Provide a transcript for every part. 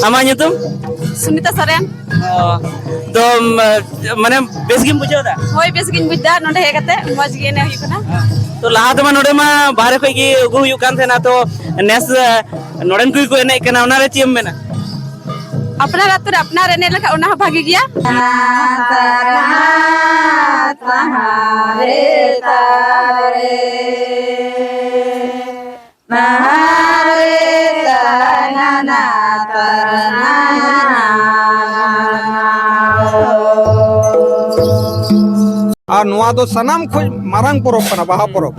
Amak nyutum? Sumita Soren. तो माने base गिम बुझाव दा Hoi bes gin bujda nonde he kate moj gi ne hui kana. तो लाहा तमा नोडे मा बाहर खय गी उगु हुयु कान थेना तो नेस नोडन कुई को एने कना उना रे चिम मेना Apnar atur apnar ene leka ona bhagi gya. और नुआ दो सनाम खोज मारंग परब कना बाहा परब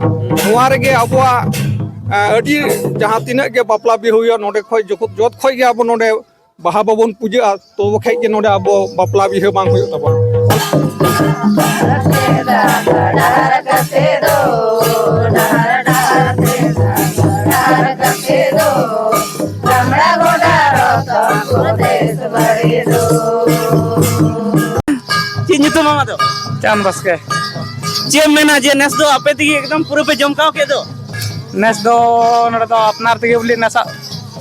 नुआ रेगे अबुआ अडी जहां तिना के बापला भी हुयो नोडे खोज जोत खोज के अब नोडे बाहा बाबन पूजा तो बखाय के नोडे अब बापला भी बांग हुयो तबा ची nyutum mama तो चांद बस के चिम मेना जे नेस दो आपे तिगी एकदम पूरे पे जमकाव के दो नेस दो नोडे दो अपनार तगे बोली नेसा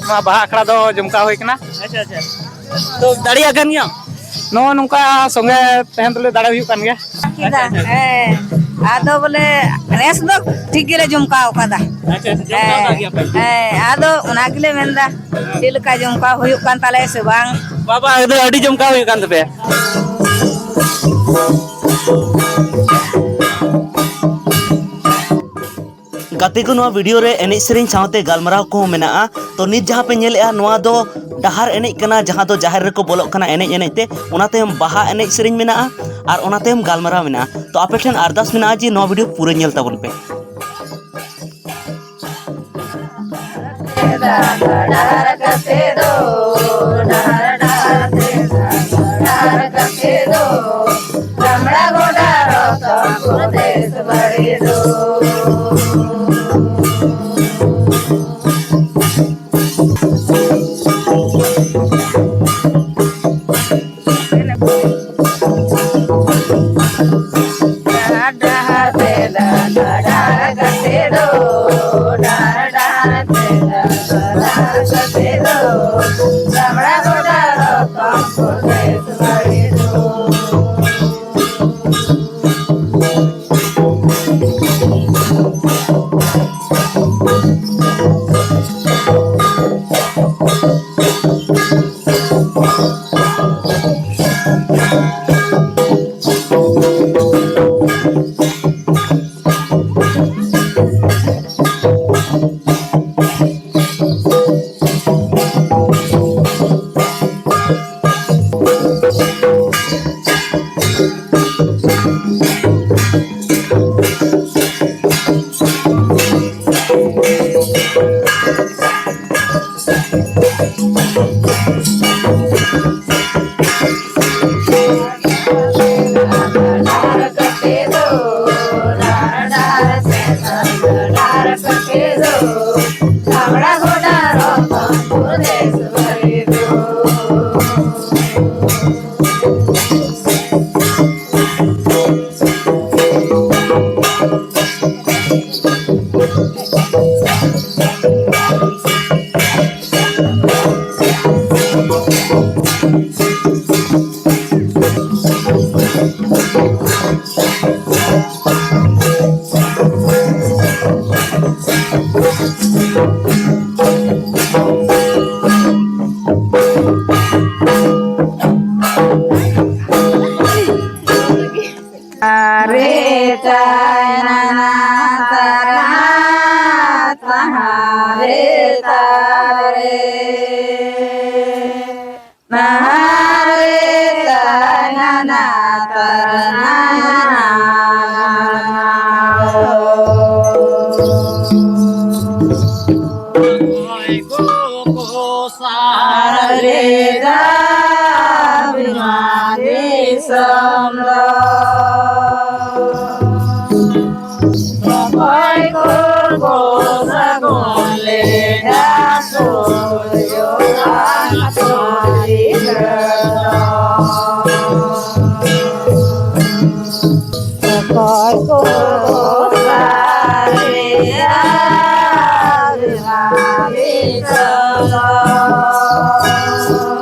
मा बाहा आखड़ा दो जमका होई कना अच्छा अच्छा तो दाड़िया गन गया नो नुका संगे तहन तले दाड़ा हुई कान गया आदो बोले नेस दो ठीक गिले जुमका ओकादा अच्छा जमकाव गया पे आदो उना गिले मेंदा दिलका जुमका हुयु कान ताले से बांग बाबा इधर अडी जमकाव हुयु कान तपे गाते को नवा वीडियो रे एने सेरिंग सावते गालमराव को मेना तो नित जहां पे नेले नवा दो डहार एने कना जहां दो जाहिर रे को बोलो कना एने एने ते ओनाते हम बाहा एने सेरिंग मेना और ओनाते हम गालमराव मेना तो आपे ठन अरदास मेना जी नवा वीडियो पूरे नेल ताबन पे Oh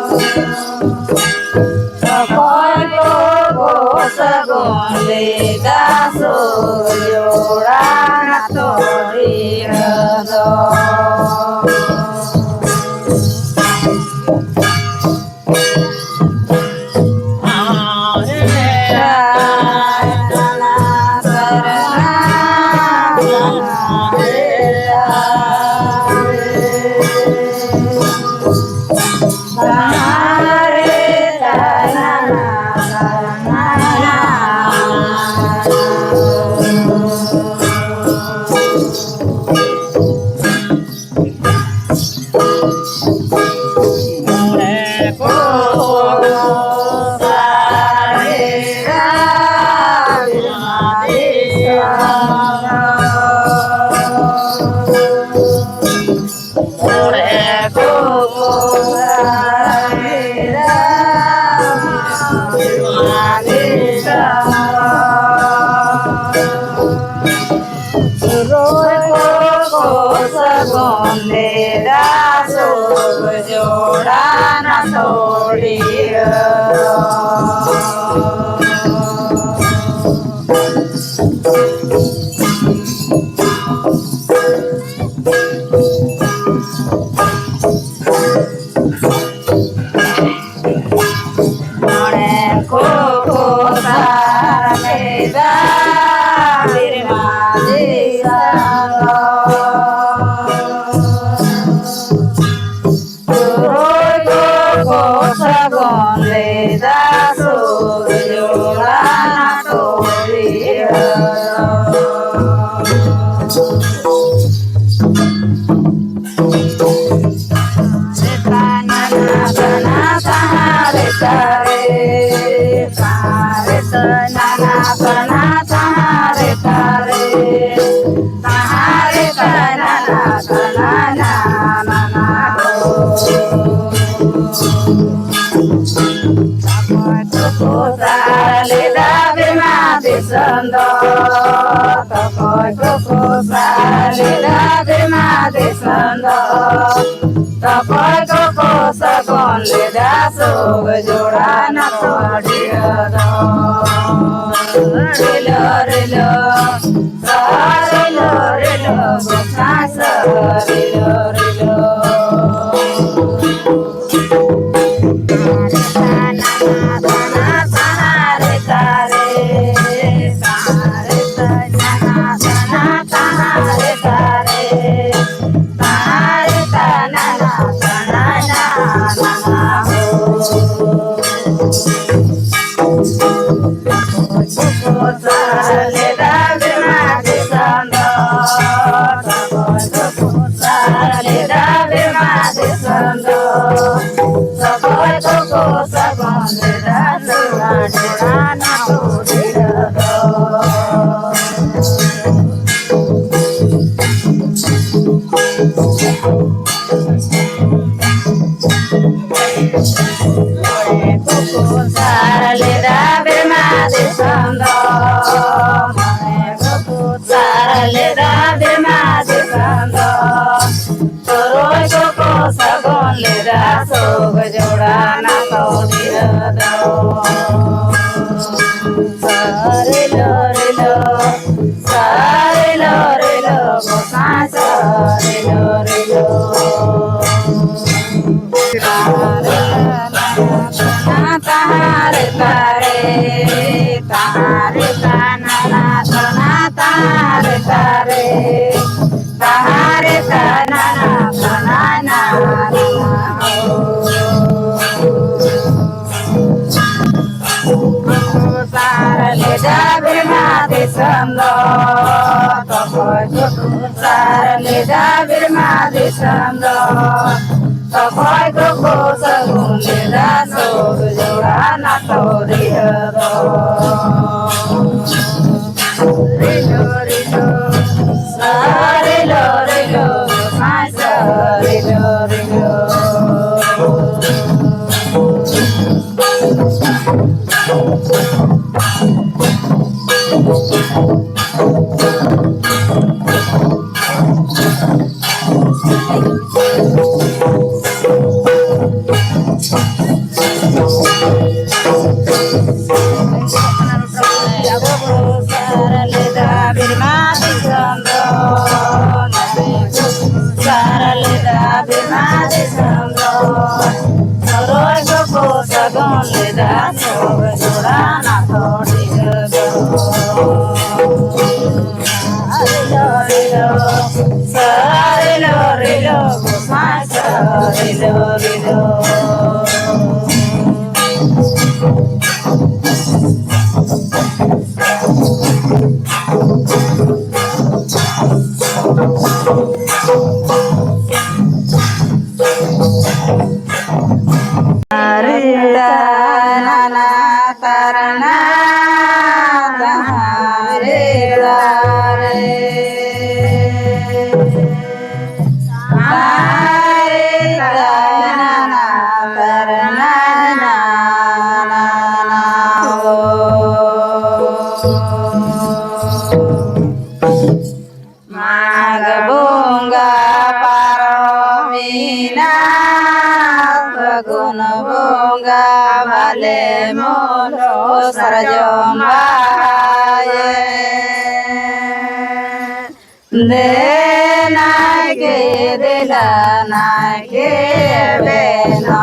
Saraleda Bima de Sando, Soroy Coco leda sobra na thodi lo rilo gosai rilo Arita nana tarana taharita Arita nana tarana Magabunga paromina Guna bunga vale molo sarjombaye de naike de la naike beno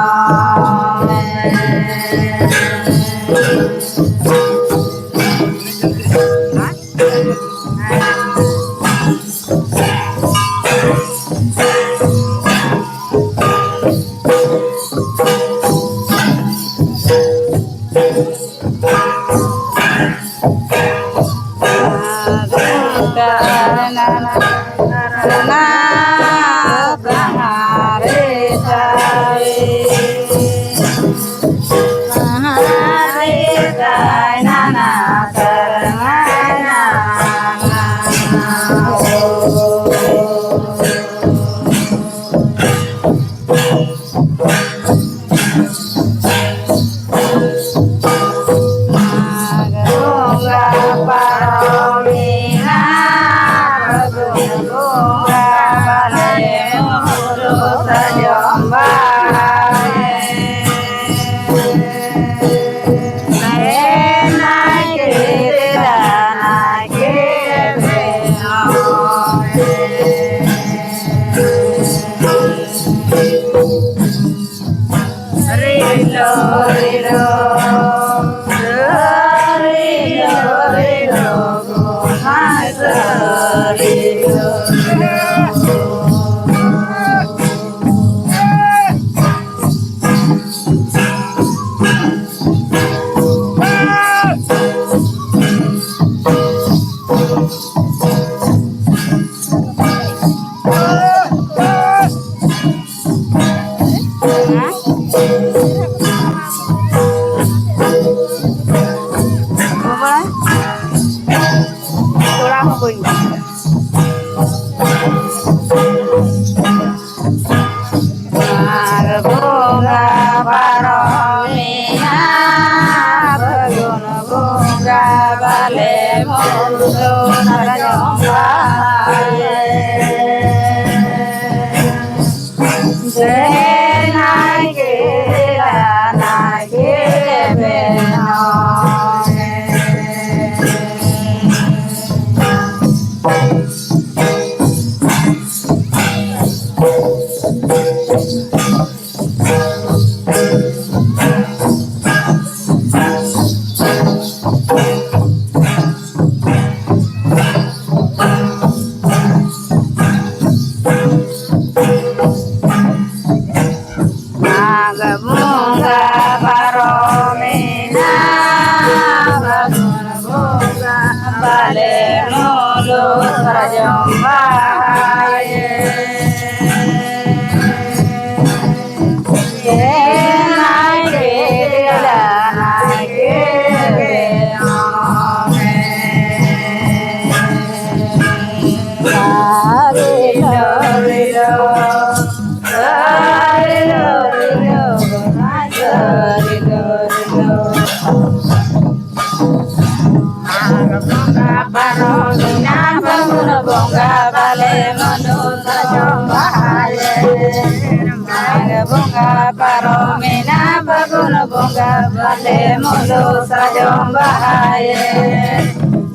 Bunga paromina baguna bunga bale mulu sajom bahaye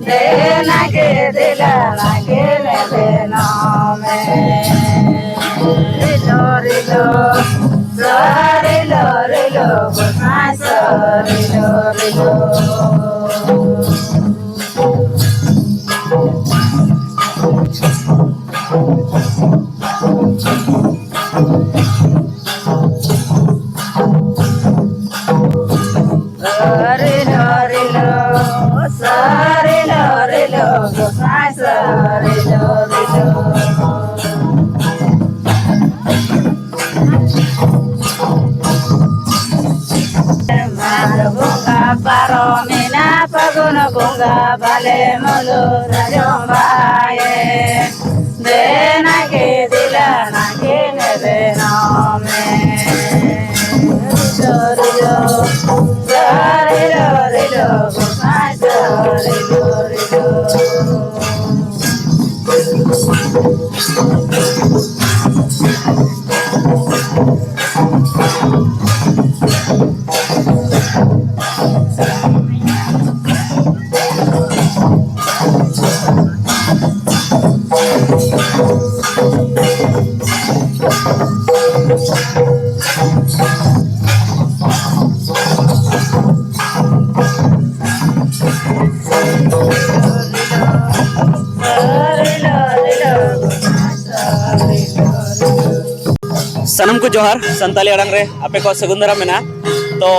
de nage de la nage le no me rilo rilo rilo rilo rilo Paromina paguna bunga bale mulu rajombaye dena ke dilana ke nebenome rilo rilo rilo सनम को जोहार संताली अड़ंग रे आपे को सगुंदरा मेना तो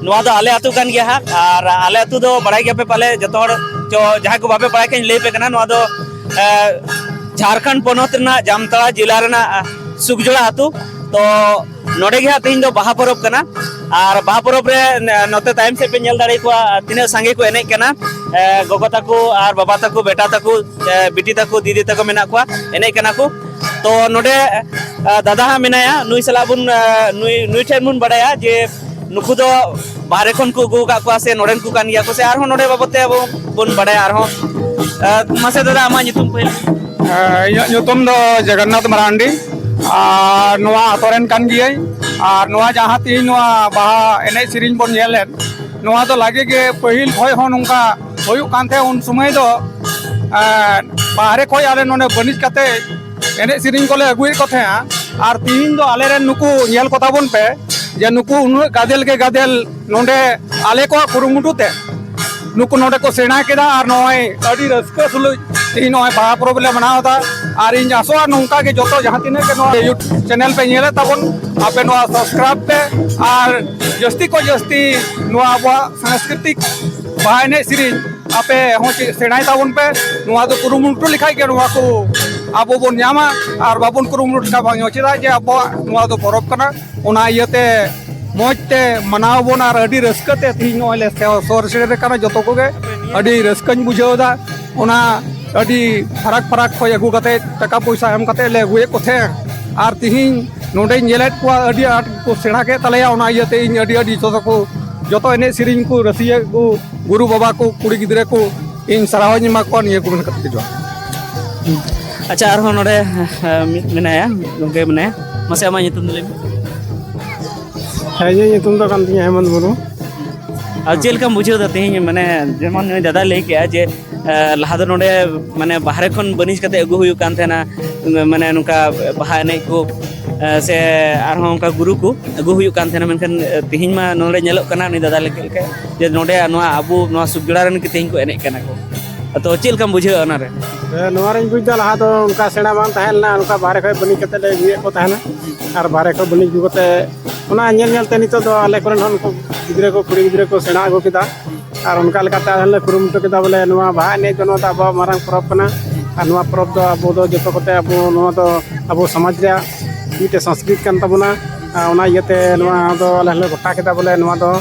नुआ दो आले आतु कान गया और आले आतु दो बड़ाई गया पे पहले जतो हड़ जो जहां को बापे पढ़ाई के ले पे कना नुआ दो झारखंड पोनोत ना जामताड़ा जिला रेना सुगजोड़ा आतु तो नोडे गया तीन दो बाहा परब कना और बाहा परब रे नोते टाइम से पे नेल दाड़ी को तिने संगे को एने कना गोगो ताकू और बाबा ताकू बेटा ताकू बिटी ताकू दीदी ताकू मेना को एने कना को तो नोडे दादा हा मेनाया नुई सला बुन नुई ठेन बुन बड़ाया जे नुकु दो बाहरे खन को गु का को से नोडेन को कान गया को से आरो नोडे बाबते अब बुन बड़ाया आरो मासे दादा आमा नितुम पे nyutum do Jagannath Marandi ar noa atoren kan giyai ar noa jahan tin noa baha enai siring bon yelen noa do lage ge pahil khoi hon unka hoyuk kan the un sumai do bahare khoi ale none banij kate enai siring kole agui ko the ar tin do ale ren nuku nyel kota bon pe je nuku unu gadel ke gadel nonde ale ko kurumutu te नुकु नोडे को सेना केदा और नोय अडी Ruska Sulu ती नोय बाहा problem बना होता और इन आसो नोंका के जोतो जहां तिने के नो यूट्यूब चैनल पे नेले तबन आपे नो सब्सक्राइब पे और जस्ती को जस्ती नो आबा सांस्कृतिक बाहाने सिरी आपे हो सेनाय ताबन पे नो दो कुरुमुटु लिखाई के नो को आबो बोन न्यामा और बाबन कुरुमुटु का भाङो चिदा जे आबो नो दो परब कना ओना इयते मोजते मनाव बोन और अडी रस्कते तीन ओले सोर सेरे कना जतो को गे अडी रस्कन बुझावदा ओना अडी फरक फरक खय अगु कते टका पैसा एम कते ले गुए कोथे और तिहिन नोडे नेलेट को अडी आट को सेणा के तलेया ओना इयते इन अडी अडी जतो एने सिरिन को रसिया को गुरु बाबा को कुड़ी गिदरे को इन सरावनी मा को निये को मन कते जो अच्छा आरो नोडे मेनाया गंगे मने मासे आमा नितुम ले है ये तुम तो कान तिया हेमंत मुर्मू अब जेल का बुझे तेज माने जेमन दादा लई के जे लहा दो नोडे माने बाहरे खन बनिज कते अगु हुयु कान थेना माने नुका बाहा एने को से आरो उनका गुरु को अगु हुयु कान थेना मेनखान तेज मा नोडे नेलो कना नि दादा लेके जे नोडे नोआ अबु नोआ सुगजड़ा रन के तेज को एने कना को तो चेल का बुझे अना रे नोआ रे बुझ दा लहा दो उनका सेना बांग ताहेलना उनका बाहरे खय बनि कते ले गुए को ताहेना और बाहरे खय बनि गु कते ओना नेल नेल ते नितो दो आले कोरन हन को गिदरे को कुड़ी गिदरे को सेना आगो किदा और उनका लेकाते आले कुरुमुटु किदा बोले नोआ बाहा ने जनो दा बा मारंग परब कना और नोआ परब दो अबो दो जतो कते अबो नोआ दो अबो समाज रे मिटे संस्कृति कान तबना ओना इयते नोआ दो आले गोटा किदा बोले नोआ दो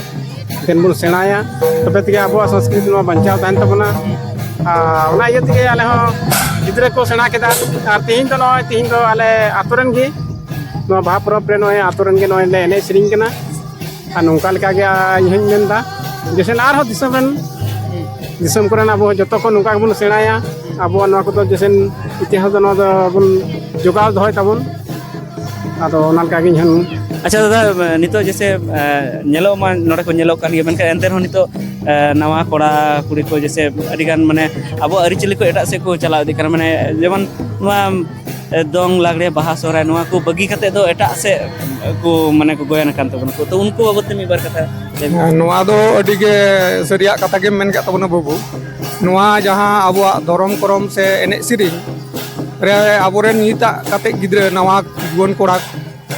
देन बुन सेनाया तबे तके अबो संस्कृति नोआ बंचाव तान तबना ओना इयते के आले हो गिदरे को सेना किदा और तीन दो आले आतोरन गी नोआ बाहा परब रे नोय आतोरन गे नोय ले एने सिरिंग कना और नोंका लेका गे इहन मेनदा जैसे आर हो दिसम रन दिसम करन अबो जतो को नोंका बन सेनाया अबो नोआ को तो जैसे इतिहास नोआ दो बन जोगाव दहय ताबन आदो ओना लेका गे इहन अच्छा दादा नितो जैसे नेलो मा नोडे को नेलो कान गे मेनका एंते रहो नितो नवा कोड़ा कुड़ी को जैसे अडिगान माने अबो अरिचली को एटा से को चला दि माने जेमन dong lagre baha sorai noa ko bagi kate do eta se ko mane ko goyan kan tabona ko to unku babot te mibar kata ᱱᱚᱣᱟ ᱫᱚ ᱟᱹᱰᱤ ᱜᱮ ᱥᱟᱹᱨᱤᱭᱟᱜ ᱠᱟᱛᱷᱟ ᱜᱮᱢ ᱢᱮᱱ ᱠᱟᱜ ᱛᱟᱵᱚᱱᱟ ᱵᱟᱹᱵᱩ ᱱᱚᱣᱟ ᱡᱟᱦᱟᱸ ᱟᱵᱚᱣᱟᱜ ᱫᱷᱚᱨᱚᱢ ᱠᱚᱨᱚᱢ ᱥᱮ ᱮᱱᱮᱡ ᱥᱮᱨᱮᱧ ᱨᱮ ᱟᱵᱚᱨᱮᱱ ᱱᱤᱛᱟᱜ ᱠᱟᱛᱮ ᱜᱤᱫᱽᱨᱟᱹ ᱱᱟᱣᱟ ᱡᱩᱣᱟᱹᱱ ᱠᱚᱲᱟ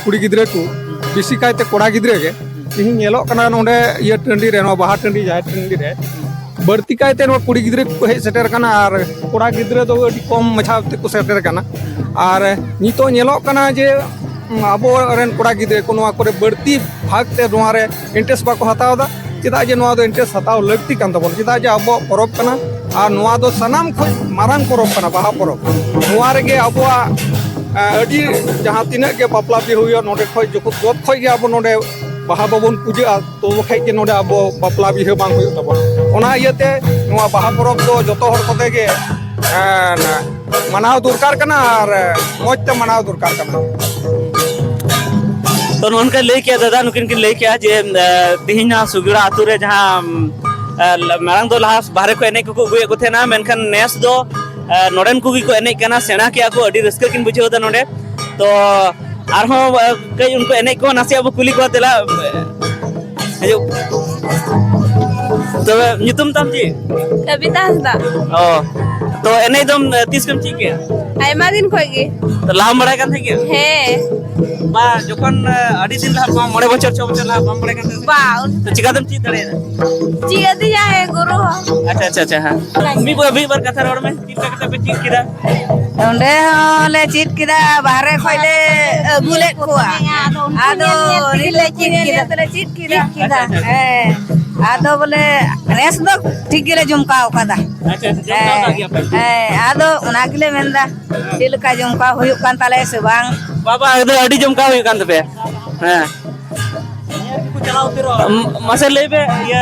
ᱠᱩᱲᱤ ᱜᱤᱫᱽᱨᱟᱹ ᱠᱚ ᱵᱮᱥᱤ ᱠᱟᱭᱛᱮ ᱠᱚᱲᱟ ᱜᱤᱫᱽᱨᱟᱹ ᱜᱮ ᱛᱮᱦᱮᱧ ᱧᱮᱞᱚᱜ ᱠᱟᱱᱟ ᱱᱚᱰᱮ ᱤᱭᱟᱹ ᱴᱟᱺᱰᱤ ᱨᱮ ᱱᱚᱣᱟ ᱵᱟᱦᱟ ᱴᱟᱺᱰᱤ ᱡᱟᱦᱮᱨ ᱴᱟᱺᱰᱤ ᱨᱮ ᱵᱟᱹᱲᱛᱤ ᱠᱟᱭᱛᱮ ᱱᱚᱣᱟ ᱠᱩᱲᱤ ᱜᱤᱫᱽᱨᱟᱹ ᱠᱚ ᱦᱮᱡ ᱥᱮᱴᱮᱨ ᱠᱟᱱᱟ ᱟᱨ ᱠᱚᱲᱟ ᱜᱤᱫᱽᱨᱟᱹ ᱫᱚ ᱟᱹᱰᱤ ᱠᱚᱢ ᱢᱟᱪᱷᱟ ᱛᱮᱠᱚ ᱥᱮᱴᱮᱨ ᱠᱟᱱᱟ ᱟᱨ ᱱᱤᱛᱚᱜ ᱧᱮᱞᱚᱜ ᱠᱟᱱᱟ ᱡᱮ ᱟᱵᱚᱨᱮᱱ ᱠᱚᱲᱟ ᱜᱤᱫᱽᱨᱟᱹ ᱠᱚ ᱱᱚᱣᱟ ᱠᱚᱨᱮ ᱵᱟᱹᱲᱛᱤ ᱵᱷᱟᱜᱽ ᱛᱮ ᱱᱚᱣᱟ ᱨᱮ ᱤᱱᱴᱟᱨᱮᱥᱴ ᱵᱟᱠᱚ ᱦᱟᱛᱟᱣ ᱮᱫᱟ ᱪᱮᱫᱟᱜ ᱡᱮ ᱱᱚᱣᱟ ᱫᱚ ᱤᱱᱴᱟᱨᱮᱥᱴ ᱦᱟᱛᱟᱣ ᱞᱟᱹᱠᱛᱤ ᱠᱟᱱ ᱛᱟᱵᱚᱱᱟ ᱪᱮᱫᱟᱜ ᱡᱮ ᱟᱵᱚᱣᱟᱜ ᱯᱚᱨᱚᱵᱽ ᱠᱟᱱᱟ ᱟᱨ ᱱᱚᱣᱟ ᱫᱚ ᱥᱟᱱᱟᱢ ᱠᱷᱚᱱ ᱢᱟᱨᱟᱝ ᱯᱚᱨᱚᱵᱽ ᱠᱟᱱᱟ ᱵᱟᱦᱟ ᱯᱚᱨᱚᱵᱽ ᱱᱚᱣᱟ ᱨᱮᱜᱮ ᱟᱵᱚᱣᱟᱜ ᱟᱹᱰᱤ ᱡᱟᱦᱟᱸ ᱛᱤᱱᱟᱹᱜ ᱜᱮ ᱵᱟᱯᱞᱟ ᱵᱤᱦᱟᱹ ᱦᱩᱭᱩᱜᱼᱟ ᱱᱚᱰᱮ ᱠᱷᱚᱡ ᱡᱚᱛ ᱠᱷᱚᱡ ᱜᱮ ᱟᱵᱚ ᱱᱚᱰᱮ ᱵᱟᱦᱟ ᱵᱟᱵᱚᱱ ᱯᱩᱡᱟᱹᱜᱼᱟ ᱛᱚ ᱵᱟᱠᱷᱟᱡ ᱜᱮ ᱱᱚᱰᱮ ᱟᱵᱚ ᱵᱟᱯᱞᱟ ᱵᱤᱦᱟᱹ ᱵᱟᱝ ᱦᱩᱭᱩᱜ ᱛᱟᱵᱚᱱᱟ ᱚᱱᱟ ᱤᱭᱟᱹᱛᱮ ᱱᱚᱣᱟ ᱵᱟᱦᱟ ᱯᱚᱨᱚᱵᱽ ᱫᱚ ᱡᱚᱛᱚ ᱦᱚᱲ ᱠᱚᱛᱮ ᱜᱮ ᱢᱟᱱᱟᱣ ᱫᱚᱨᱠᱟর ᱠᱟᱱᱟ ᱟᱨ ᱢᱚᱡᱽ ᱛᱮ ᱢᱟᱱᱟᱣ ᱫᱚᱨᱠᱟর ᱠᱟᱱᱟ तो उनका ले किया दादा नुकिन किन ले किया जे तिहिना सुगड़ा आतु रे जहां मारंग दो लहा बाहरे को एने को गुए को थे ना मेनखान नेस दो नोडन को को एने कना सेना के को अडी रस्क किन बुझे दा नोडे तो आरहो कई उनको एने को नासे अब कुली को तेला हजो तो नितुम तम जी कविता हंसदा ओ तो एने दम तीस कम ठीक है आयमा दिन खोय गे तो लाम बड़ा kan थे हे बा जखन अडी दिन ला मोड़े बछर 6 बछर ला बम बड़े kan बा तो चिकादम ची दड़े जिया दिया है गुरु अच्छा अच्छा अच्छा हां मी बार कथा रोड में तीन कथा पे चीज किदा ᱚᱸᱰᱮ ᱦᱚᱸᱞᱮ ᱪᱮᱫ ᱠᱮᱫᱟ ᱵᱟᱦᱨᱮ ᱠᱷᱚᱡ ᱞᱮ ᱟᱹᱜᱩ ᱞᱮᱫ ᱠᱚᱣᱟ ᱟᱫᱚ ᱱᱤᱞᱮ ᱪᱮᱫ ᱠᱮᱫᱟ ᱦᱮᱸ ᱟᱫᱚ ᱵᱚᱞᱮ ᱱᱮᱥ ᱫᱚ ᱴᱷᱤᱠ ᱜᱮᱞᱮ ᱡᱚᱢᱠᱟᱣ ᱠᱟᱫᱟ अच्छा अच्छा जमका का गया पे ᱦᱮᱸ ᱟᱫᱚ ᱚᱱᱟ ᱜᱮᱞᱮ ᱢᱮᱱᱫᱟ ᱪᱮᱫ ᱞᱮᱠᱟ ᱡᱚᱢᱠᱟᱣ ᱦᱩᱭᱩᱜ ᱠᱟᱱ ᱛᱟᱞᱮᱭᱟ ᱥᱮ ᱵᱟᱝ बाबा एकदम अडी जमका हुई कान पे हां मसे ले पे ये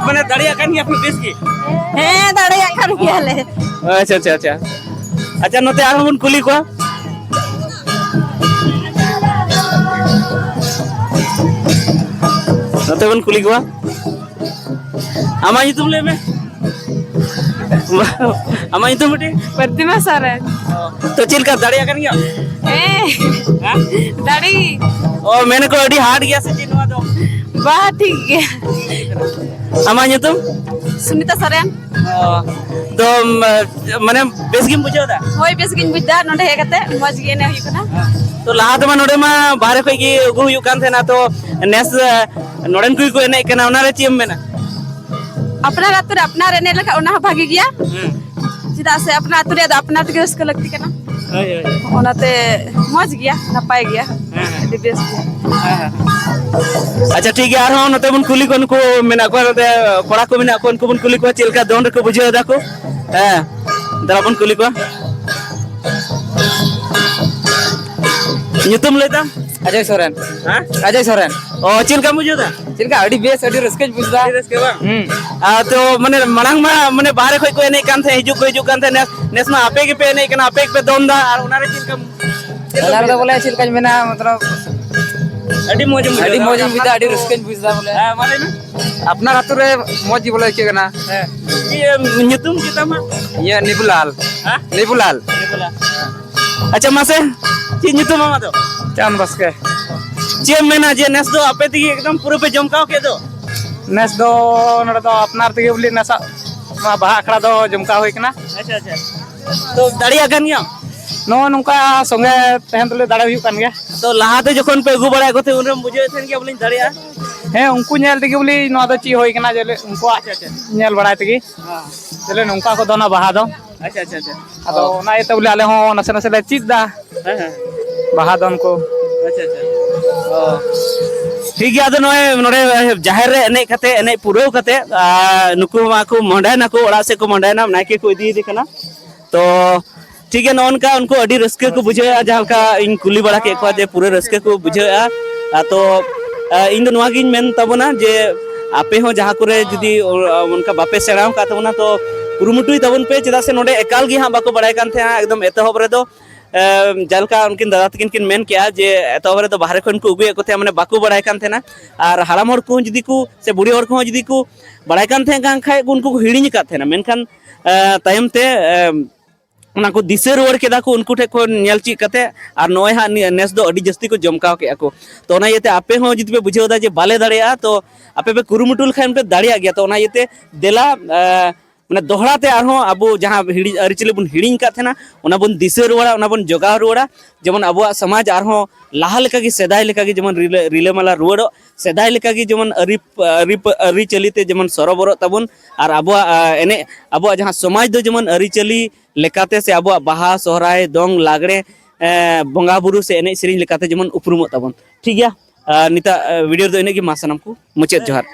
माने दड़िया कान या फिर बेस की हैं दाड़िया कर गया ले अच्छा अच्छा अच्छा अच्छा नते आर हम कुली को नते बन कुली को आमा ये तुम ले में आमा ये तुम बेटे प्रतिमा सरन तो चिल का दड़िया कान गया हैं दाड़ी और मैंने को अडी हार्ड गया से जिनवा दो बा ठीक गया आमा ये तुम सुनीता सरन तो माने बेस गिम बुझो दा होय बेस गिन बुझदा नोडे हे कते मज गे ने हुई कना तो लाहा तमा नोडे मा बाहरे खय गी उगु हुयु कान थेना तो नेस नोडन कुई को एने कना ओना रे चीम मेना अपना रात रे अपना रेने लगा ओना भागी गया चिदा से अपना तुरे अपना तके रस्क लगती कना ओय ओय ओनाते मज गया नपाय गया दी बेस अच्छा ठीक है आरो नते बन कुली कोन को मेना को कोड़ा को मेना कोन को बन कुली को चिलका दोन रे को बुझो दा को हां दरा बन कुली को nyutum leita अजय सोरेन हां अजय सोरेन ओ चिलका बुझो दा चिलका अड़ी बेस अड़ी रस्केज बुझदा रस्के बा तो माने मनांग मा माने बाहरे खय को एने कान थे हिजु कान थे नेस मा आपे के पे एने कना आपे पे दोन दा और उना रे चिलका अलार दा बोले चिलका मेना मतलब अडी मोज बुझदा अड़ी रस्केज बुझदा बोले हां माने ना अपना रातु रे मौज बोले के कना ये nyutum kita mah ये निबुलाल हां निबुलाल अच्छा मासे ची nyutum mama तो चांद बस के चे मेना जे नेस दो आपे ती एकदम पूरे पे जमकाव के दो नेस दो नडा दो अपनार तगे बोली नसा मा बाहा अखड़ा दो जमका होई कना अच्छा अच्छा तो दाड़िया कान गया नो नुका संगे तहन तले दाड़ा हुई कान गया तो लाहाते जखन पे अगु बड़ा कोते उनरे बुझे थेन के बोलिन दाड़िया हे उनको नेल तगे बोली नो दो ची होई कना जले उनको अच्छा अच्छा नेल बड़ा तगे हां जले नुका को दोना बाहा दो अच्छा अच्छा अच्छा अदो ना ये तबले आले हो नसे नसे ले चीज दा हां बाहा दन को अच्छा अच्छा ओ ठीक है आदो नोए नोडे जाहेर रे एने कते एने पुरो कते नुकु माकु मंडाना को ओड़ा से को मंडाना नाके को इदी दे कना तो ठीक है नॉन का उनको अडी रस्के को बुझे जहां का इन कुली बड़ा के को जे पूरे रस्के को बुझे तो इन दो नवा गिन मेन तबना जे आपे हो जहां करे जदी उनका बापे सेराव का तबना तो कुरुमुटुई तबन पे चदा से नोडे एकाल गी हां बाको बड़ाय कान थे एकदम एतहब रे दो जलका उनकिन दादा तकिन किन मेन किया जे एतहब रे दो बाहरे खन को उगुए को थे माने बाको बड़ाय कान थे ना और हाराम हर को जदी को से बुढ़ी हर को जदी को बड़ाय कान थे गां खाय उनको हिड़िन का थे ना मेनखान तायम ते ᱚᱱᱟ ᱠᱚ ᱫᱤᱥᱟᱹ ᱨᱩᱣᱟᱹᱲ ᱠᱮᱫᱟ ᱠᱚ ᱩᱱᱠᱩ ᱴᱷᱮᱱ ᱠᱷᱚᱱ ᱧᱮᱞ ᱪᱮᱫ ᱠᱟᱛᱮ ᱟᱨ ᱱᱚᱜᱼᱚᱭ ᱦᱟᱸᱜ ᱱᱮᱥ ᱫᱚ ᱟᱹᱰᱤ ᱡᱟᱹᱥᱛᱤ ᱠᱚ ᱡᱚᱢᱠᱟᱣ ᱠᱮᱜᱼᱟ ᱠᱚ ᱛᱚ ᱚᱱᱟ ᱤᱭᱟᱹᱛᱮ ᱟᱯᱮ ᱦᱚᱸ ᱡᱩᱫᱤ ᱯᱮ ᱵᱩᱡᱷᱟᱹᱣ ᱫᱟ ᱡᱮ ᱵᱟᱞᱮ ᱫᱟᱲᱮᱭᱟᱜᱼᱟ ᱛᱚ ᱟᱯᱮ ᱯᱮ ᱠᱩᱨᱩᱢᱩᱴᱩ ᱞᱮᱠᱷᱟᱱ ᱯᱮ ᱫᱟᱲᱮᱭᱟᱜ ᱜᱮᱭᱟ ᱛᱚ ᱚᱱᱟ ᱤᱭᱟᱹᱛᱮ ᱫᱮᱞᱟ ᱢᱟᱱᱮ ᱫᱚᱦᱲᱟ ᱛᱮ ᱟᱨᱦᱚᱸ ᱟᱵᱚ ᱡᱟᱦᱟᱸ ᱟᱹᱨᱤᱪᱟᱹᱞᱤ ᱵᱚᱱ ᱦᱤᱲᱤᱧ ᱠᱟᱫ ᱛᱟᱦᱮᱱᱟ ᱚᱱᱟ ᱵᱚन ᱫᱤᱥᱟᱹ ᱨᱩᱣᱟᱹᱲᱟ ᱚᱱᱟ ᱵᱚᱱ ᱡᱚᱜᱟᱣ ᱨᱩᱣᱟᱹᱲᱟ ᱡᱮᱢᱚᱱ ᱟᱵᱚᱣᱟᱜ ᱥᱚᱢᱟᱡᱽ ᱟᱨᱦᱚᱸ ᱞᱟᱦᱟ ᱞᱮᱠᱟᱜᱮ ᱥᱮᱫᱟᱭ ᱞᱮᱠᱟᱜᱮ ᱡᱮᱢᱚᱱ ᱨᱤᱞᱟᱹᱢᱟᱞᱟ ᱨᱩᱣᱟᱹᱲᱚᱜ ᱥᱮᱫᱟᱭ ᱞᱮᱠᱟᱜᱮ ᱡᱮᱢᱚᱱ ᱟᱹᱨᱤᱪᱟᱹᱞᱤ ᱛᱮ ᱡᱮᱢᱚन ᱥᱚᱨᱚᱵᱚᱨᱚᱜ ᱛᱟᱵᱚᱱ ᱟᱨ ᱟᱵᱚᱣᱟᱜ ᱮᱱᱮᱡ ᱟᱵᱚᱣᱟᱜ ᱡᱟᱦᱟᱸ ᱥᱚᱢᱟᱡᱽ ᱫᱚ ᱡᱮᱢᱚन ᱟᱹᱨᱤᱪᱟᱹᱞᱤ ᱞᱮᱠᱟᱛᱮ ᱥᱮ ᱟᱵᱚᱣᱟᱜ ᱵᱟᱦᱟ ᱥᱚᱦᱨᱟᱭ ᱫᱚᱝ ᱞᱟᱜᱲे ᱵᱚᱸᱜᱟ ᱵᱩᱨᱩ ᱥᱮ ᱮᱱᱮᱡ ᱥᱮᱨᱮᱧ ᱞᱮᱠᱟᱛᱮ ᱡᱮᱢᱚन ᱩᱯᱨᱩᱢᱚᱜ ᱛᱟᱵᱚᱱ ᱴᱷᱤक ᱜᱮᱭᱟ ᱱᱤᱛᱟᱜ ᱵᱷᱤᱰᱤᱭᱳ ᱫᱚ ᱤᱱᱟᱹᱜ ᱜᱮ ᱢᱟ ᱥᱟᱱᱟᱢ ᱠᱚ ᱢᱩᱪᱟᱹᱫ ᱡᱚᱦᱟᱨ